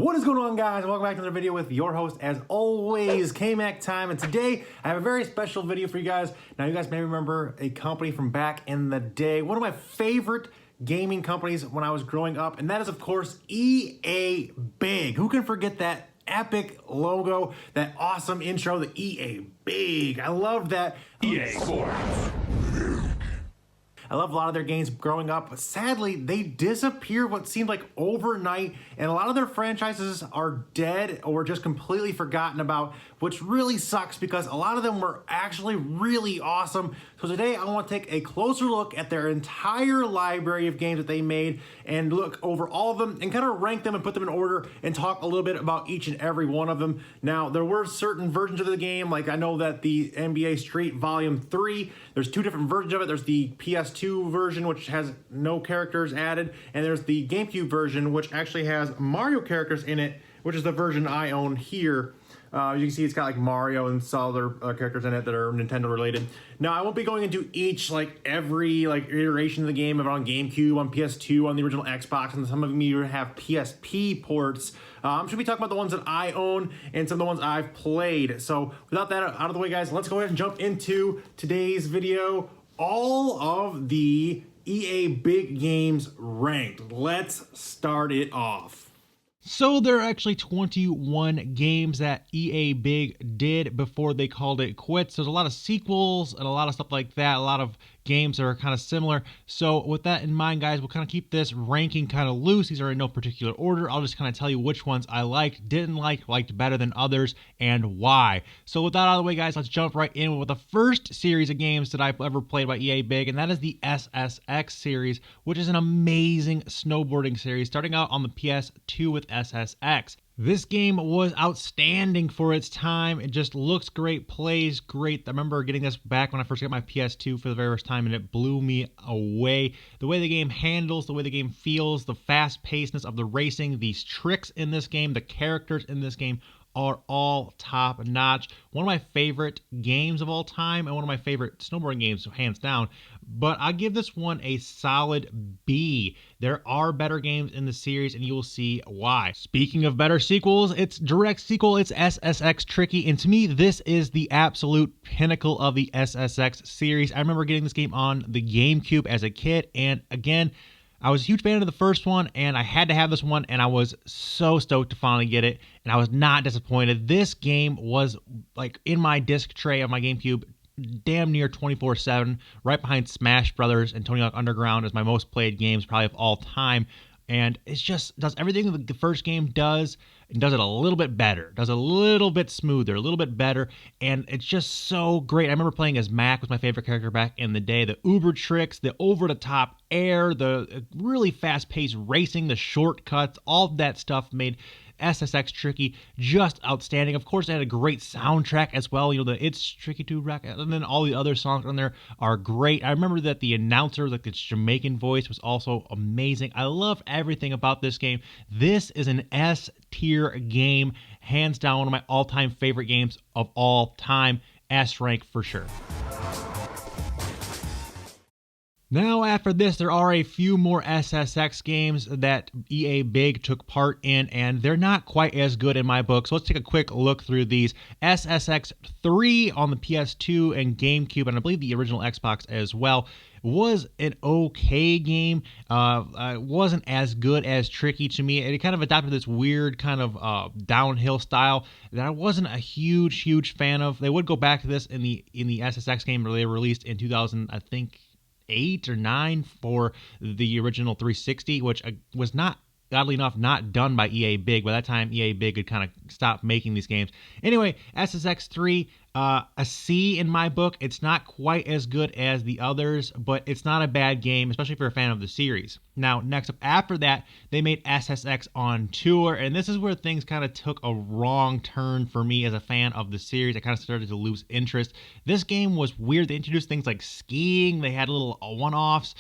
What is going on, guys? Welcome back to another video with your host, as always, K-Mac time. And today I have a very special video for you guys. Now, you guys may remember a company from back in the day, one of my favorite gaming companies when I was growing up, and that is, of course, EA Big. Who can forget that epic logo, that awesome intro, the EA Big? I love that. EA Sports. I love a lot of their games growing up, but sadly, they disappeared what seemed like overnight, and a lot of their franchises are dead or just completely forgotten about, which really sucks because a lot of them were actually really awesome. So today, I want to take a closer look at their entire library of games that they made and look over all of them and kind of rank them and put them in order and talk a little bit about each and every one of them. Now, there were certain versions of the game, like I know that the NBA Street Volume 3, there's two different versions of it. There's the PS2 version, which has no characters added, and there's the GameCube version, which actually has Mario characters in it, which is the version I own here. You can see it's got like Mario and some other characters in it that are Nintendo related. Now, I won't be going into each, every iteration of the game, on GameCube, on PS2, on the original Xbox, and some of you have PSP ports. I'm just gonna be talking about the ones that I own and some of the ones I've played. So without that out of the way, guys, let's go ahead and jump into today's video. All of the EA Big games ranked. Let's start it off. So there are actually 21 games that EA Big did before they called it quits. There's a lot of sequels and a lot of stuff like that, a lot of games that are kind of similar. So with that in mind, guys, we'll kind of keep this ranking kind of loose. These are in no particular order. I'll just kind of tell you which ones I liked, didn't like, liked better than others, and why. So with that out of the way, guys, let's jump right in with the first series of games that I've ever played by EA Big, and that is the SSX series, which is an amazing snowboarding series, starting out on the PS2 with SSX. This game was outstanding for its time. It just looks great, plays great. I remember getting this back when I first got my PS2 for the very first time, and it blew me away. The way the game handles, the way the game feels, the fast-pacedness of the racing, these tricks in this game, the characters in this game are all top notch. One of my favorite games of all time and one of my favorite snowboarding games, hands down. But I give this one a solid B. There are better games in the series, and you will see why. Speaking of better sequels, its direct sequel, it's SSX Tricky, and to me, this is the absolute pinnacle of the SSX series. I remember getting this game on the GameCube as a kid, and again, I was a huge fan of the first one, and I had to have this one, and I was so stoked to finally get it, and I was not disappointed. This game was in my disc tray of my GameCube damn near 24/7, right behind Smash Brothers and Tony Hawk Underground as my most played games probably of all time. And it just does everything that the first game does, and does it a little bit better, does it a little bit smoother, a little bit better, and it's just so great. I remember playing as Mac, was my favorite character back in the day. The uber tricks, the over-the-top air, the really fast-paced racing, the shortcuts, all of that stuff made SSX Tricky just outstanding. Of course, it had a great soundtrack as well. You know, the It's Tricky to Rock, and then all the other songs on there are great. I remember that the announcer, its Jamaican voice, was also amazing. I love everything about this game. This is an S-tier game, hands down one of my all-time favorite games of all time. S rank for sure. Now, after this, there are a few more SSX games that EA Big took part in, and they're not quite as good in my book. So let's take a quick look through these. SSX 3 on the PS2 and GameCube, and I believe the original Xbox as well, was an okay game. Wasn't as good as Tricky to me. It kind of adopted this weird kind of downhill style that I wasn't a huge fan of. They would go back to this in the SSX game that they released in 2000, I think, 8 or 9 for the original 360, which was not, oddly enough, not done by EA Big. By that time, EA Big had kind of stopped making these games. Anyway, SSX 3, a C in my book. It's not quite as good as the others, but it's not a bad game, especially if you're a fan of the series. Now, next up after that, they made SSX on Tour, and this is where things kind of took a wrong turn for me as a fan of the series. I kind of started to lose interest. This game was weird. They introduced things like skiing. They had little one-offs.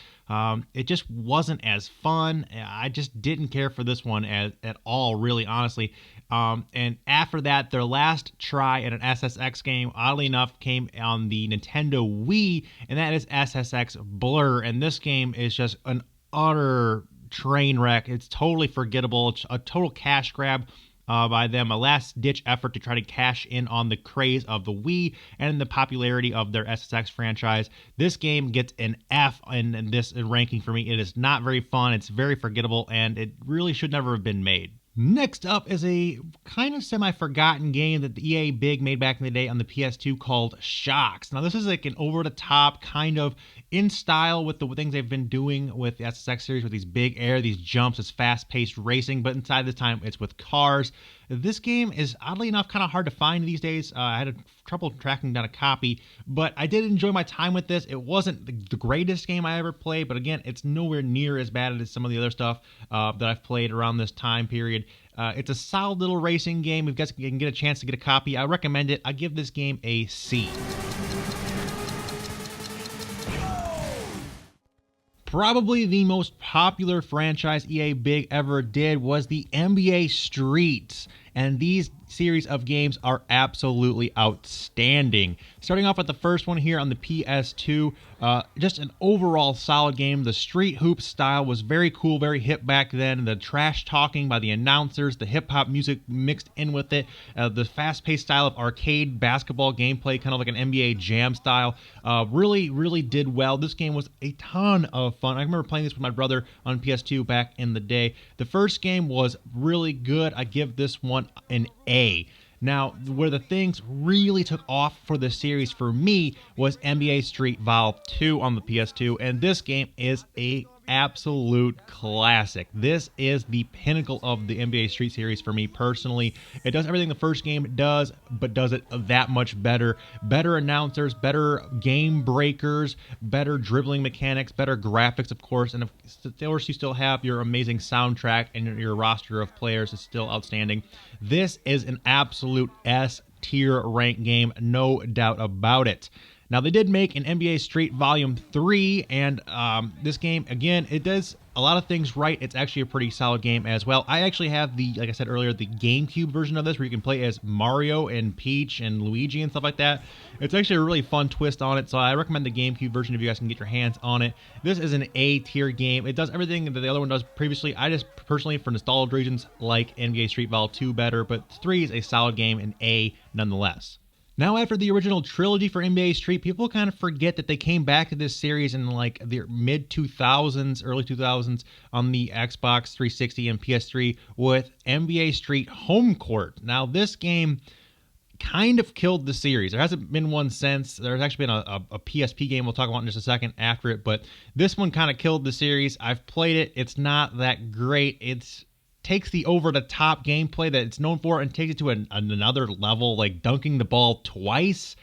It just wasn't as fun. I just didn't care for this one at all, really, honestly. And after that, their last try at an SSX game, oddly enough, came on the Nintendo Wii, and that is SSX Blur. And this game is just an utter train wreck. It's totally forgettable. It's a total cash grab by them, a last-ditch effort to try to cash in on the craze of the Wii and the popularity of their SSX franchise. This game gets an F in this ranking for me. It is not very fun, it's very forgettable, and it really should never have been made. Next up is a kind of semi-forgotten game that the EA Big made back in the day on the PS2 called Shocks. Now this is like an over-the-top kind of in style with the things they've been doing with the SSX series, with these big air, these jumps, this fast-paced racing, but inside this time it's with cars. This game is oddly enough kind of hard to find these days. I had trouble tracking down a copy, but I did enjoy my time with this. It wasn't the greatest game I ever played, but again, it's nowhere near as bad as some of the other stuff that I've played around this time period. It's a solid little racing game. If you guys can get a chance to get a copy, I recommend it. I give this game a C. Probably the most popular franchise EA Big ever did was the NBA Street, and these series of games are absolutely outstanding. Starting off with the first one here on the PS2, just an overall solid game. The street hoop style was very cool, very hip back then. The trash talking by the announcers, the hip-hop music mixed in with it, the fast-paced style of arcade basketball gameplay, kind of like an NBA Jam style, really did well. This game was a ton of fun. I remember playing this with my brother on PS2 back in the day. The first game was really good. I give this one an A. Now, where the things really took off for the series for me was NBA Street Vol 2 on the PS2, and this game is a absolute classic. This is the pinnacle of the NBA Street series for me personally. It does everything the first game does, but does it that much better. Better announcers, better game breakers, better dribbling mechanics, better graphics, of course, and of course you still have your amazing soundtrack, and your roster of players is still outstanding. This is an absolute S-tier rank game, no doubt about it. Now, they did make an NBA Street Volume 3, and this game, again, it does a lot of things right. It's actually a pretty solid game as well. I actually have the, like I said earlier, the GameCube version of this, where you can play as Mario and Peach and Luigi and stuff like that. It's actually a really fun twist on it, so I recommend the GameCube version if you guys can get your hands on it. This is an A-tier game. It does everything that the other one does previously. I just, personally, for nostalgia reasons, like NBA Street Vol 2 better, but 3 is a solid game, and A nonetheless. Now, after the original trilogy for NBA Street, people kind of forget that they came back to this series in like the mid-2000s, early 2000s on the Xbox 360 and PS3 with NBA Street Home Court. Now, this game kind of killed the series. There hasn't been one since. There's actually been a PSP game we'll talk about in just a second after it, but this one kind of killed the series. I've played it. It's not that great. It's takes the over-the-top gameplay that it's known for and takes it to another level, like dunking the ball twice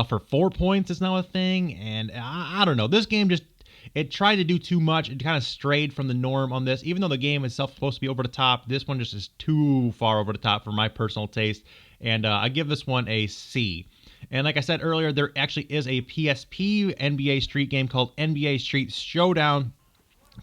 for 4 points is now a thing, and I don't know. This game just, it tried to do too much. It kind of strayed from the norm on this. Even though the game itself is supposed to be over the top, this one just is too far over the top for my personal taste, and I give this one a C. And like I said earlier, there actually is a PSP NBA Street game called NBA Street Showdown.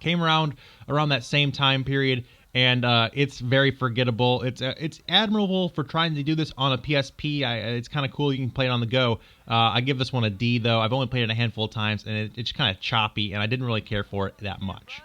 Came around that same time period, and it's very forgettable. It's admirable for trying to do this on a PSP. It's kind of cool. You can play it on the go. I give this one a D, though. I've only played it a handful of times, and it's kind of choppy, and I didn't really care for it that much.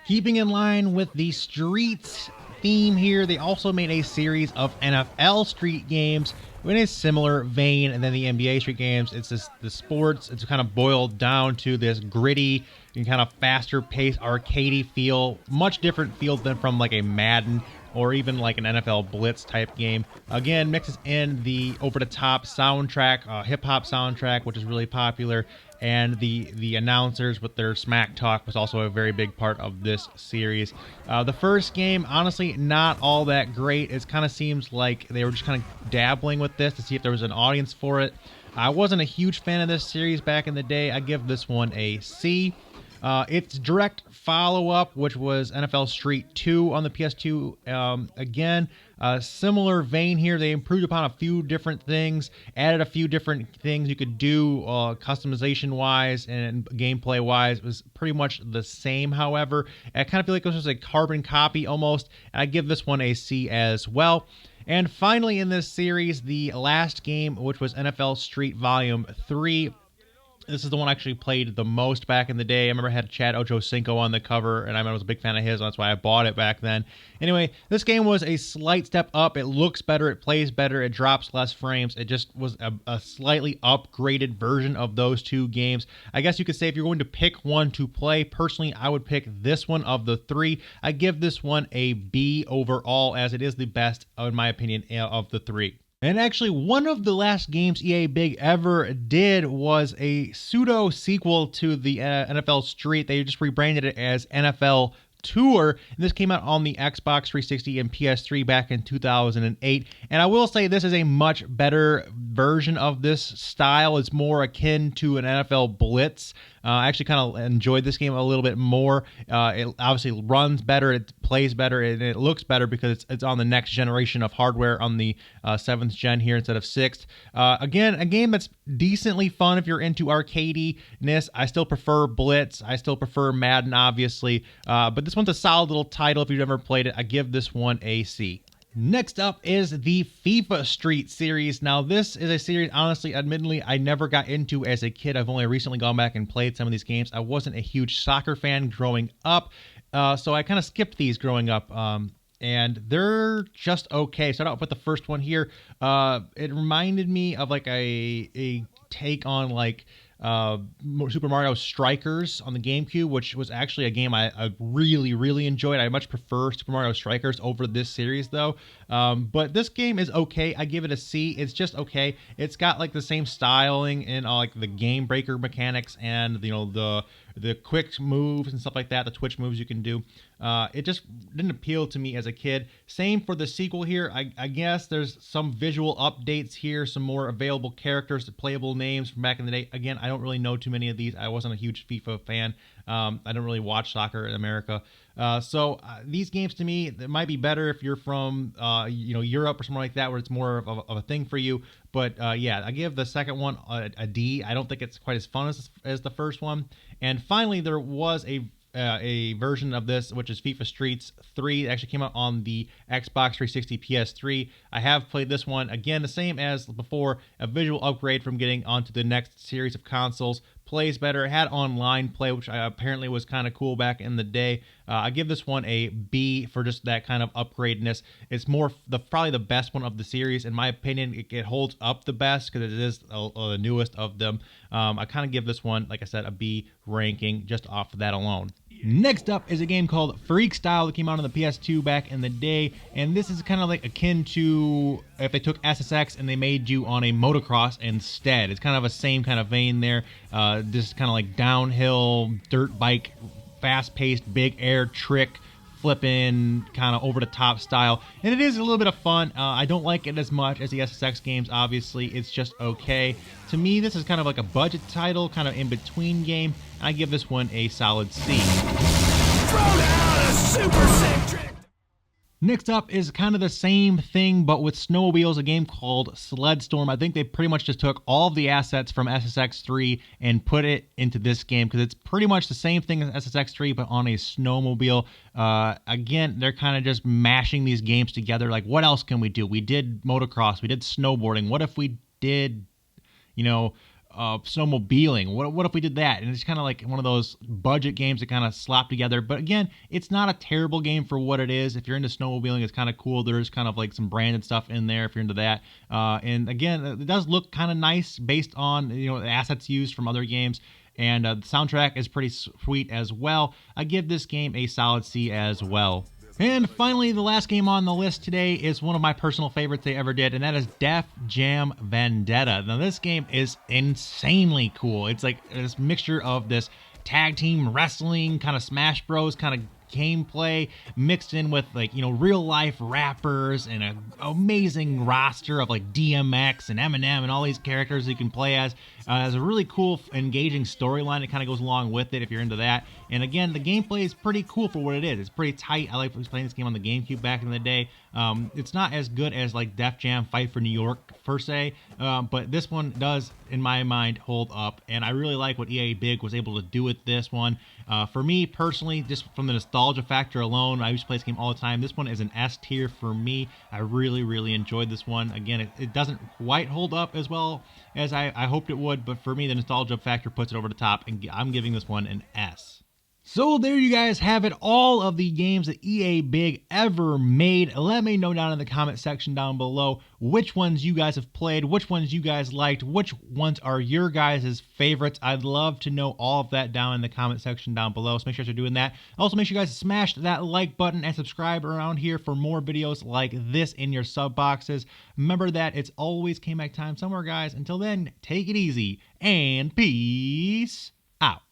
Keeping in line with the Streets theme here, they also made a series of NFL Street games in a similar vein, and then the NBA Street games. It's the sports. It's kind of boiled down to this gritty and kind of faster paced arcadey feel, much different feel than from like a Madden or even like an NFL Blitz type game. Again, mixes in the over-the-top soundtrack, hip-hop soundtrack, which is really popular, and the announcers with their smack talk was also a very big part of this series. The first game, honestly, not all that great. It kind of seems like they were just kind of dabbling with this to see if there was an audience for it. I wasn't a huge fan of this series back in the day. I give this one a C. Its direct follow-up, which was NFL Street 2 on the PS2, again, similar vein here. They improved upon a few different things, added a few different things you could do customization-wise and gameplay-wise. It was pretty much the same, however. I kind of feel like this was a carbon copy almost, and I give this one a C as well. And finally in this series, the last game, which was NFL Street Volume 3, This is the one I actually played the most back in the day. I remember I had Chad Ochocinco on the cover, and I was a big fan of his, and that's why I bought it back then. Anyway, this game was a slight step up. It looks better, it plays better, it drops less frames. It just was a slightly upgraded version of those two games. I guess you could say if you're going to pick one to play, personally, I would pick this one of the three. I give this one a B overall, as it is the best, in my opinion, of the three. And actually, one of the last games EA Big ever did was a pseudo sequel to the NFL Street. They just rebranded it as NFL Tour, and this came out on the Xbox 360 and PS3 back in 2008. And I will say this is a much better version of this style. It's more akin to an NFL Blitz. I actually kind of enjoyed this game a little bit more. It obviously runs better, it plays better, and it looks better because it's on the next generation of hardware, on the 7th gen here instead of 6th. Again, a game that's decently fun if you're into arcadiness. I still prefer Blitz. I still prefer Madden, obviously. But this one's a solid little title if you've never played it. I give this one a C. Next up is the FIFA Street series. Now, this is a series, honestly, admittedly, I never got into as a kid. I've only recently gone back and played some of these games. I wasn't a huge soccer fan growing up, so I kind of skipped these growing up, and they're just okay. Start out with the first one here. It reminded me of like a take on like Super Mario Strikers on the GameCube, which was actually a game I really, really enjoyed. I much prefer Super Mario Strikers over this series, though. But this game is okay. I give it a C. It's just okay. It's got like the same styling and like the game breaker mechanics and the quick moves and stuff like that, the twitch moves you can do. It just didn't appeal to me as a kid. Same for the sequel here. I guess there's some visual updates here, some more available characters, playable names from back in the day. Again, I don't really know too many of these. I wasn't a huge FIFA fan. I don't really watch soccer in America. So these games to me, it might be better if you're from Europe or something like that, where it's more of a thing for you. But yeah, I give the second one a D. I don't think it's quite as fun as the first one. And finally, there was a version of this, which is FIFA Streets 3. It actually came out on the Xbox 360 PS3. I have played this one. Again, the same as before, a visual upgrade from getting onto the next series of consoles. Plays better. It had online play, which apparently was kind of cool back in the day. I give this one a B for just that kind of upgradeness. It's probably the best one of the series. In my opinion, it holds up the best because it is the newest of them. I kind of give this one, like I said, a B ranking just off of that alone. Next up is a game called Freak Style that came out on the PS2 back in the day, and this is kind of like akin to if they took SSX and they made you on a motocross instead. It's kind of a same kind of vein there, just kind of like downhill dirt bike, fast-paced, big air trick, flipping, kind of over-the-top style, and it is a little bit of fun. I don't like it as much as the SSX games, obviously. It's just okay. To me, this is kind of like a budget title, kind of in-between game. I give this one a solid C. Throw down a super sick trick. Next up is kind of the same thing, but with snowmobiles, a game called Sledstorm. I think they pretty much just took all of the assets from SSX 3 and put it into this game because it's pretty much the same thing as SSX 3, but on a snowmobile. Again, they're kind of just mashing these games together. Like, what else can we do? We did motocross. We did snowboarding. What if we did, snowmobiling? What if we did that? And it's kind of like one of those budget games that kind of slap together. But again, it's not a terrible game for what it is. If you're into snowmobiling, it's kind of cool. There's kind of like some branded stuff in there if you're into that. And again, it does look kind of nice based on the assets used from other games. And the soundtrack is pretty sweet as well. I give this game a solid C as well. And finally, the last game on the list today is one of my personal favorites they ever did, and that is Def Jam Vendetta. Now, this game is insanely cool. It's like this mixture of this tag team wrestling, kind of Smash Bros, kind of gameplay mixed in with real life rappers and an amazing roster of like DMX and Eminem and all these characters you can play as. Has a really cool, engaging storyline that kind of goes along with it if you're into that. And again, the gameplay is pretty cool for what it is. It's pretty tight. I like playing this game on the GameCube back in the day. It's not as good as like Def Jam Fight for New York per se, but this one does, in my mind, hold up. And I really like what EA Big was able to do with this one. For me personally, just from the nostalgia factor alone, I used to play this game all the time. This one is an S tier for me. I really, really enjoyed this one. Again, it doesn't quite hold up as well as I hoped it would, but for me, the nostalgia factor puts it over the top, and I'm giving this one an S. So there you guys have it, all of the games that EA Big ever made. Let me know down in the comment section down below which ones you guys have played, which ones you guys liked, which ones are your guys' favorites. I'd love to know all of that down in the comment section down below, so make sure you're doing that. Also, make sure you guys smash that like button and subscribe around here for more videos like this in your sub boxes. Remember that it's always K-Mac time somewhere, guys. Until then, take it easy and peace out.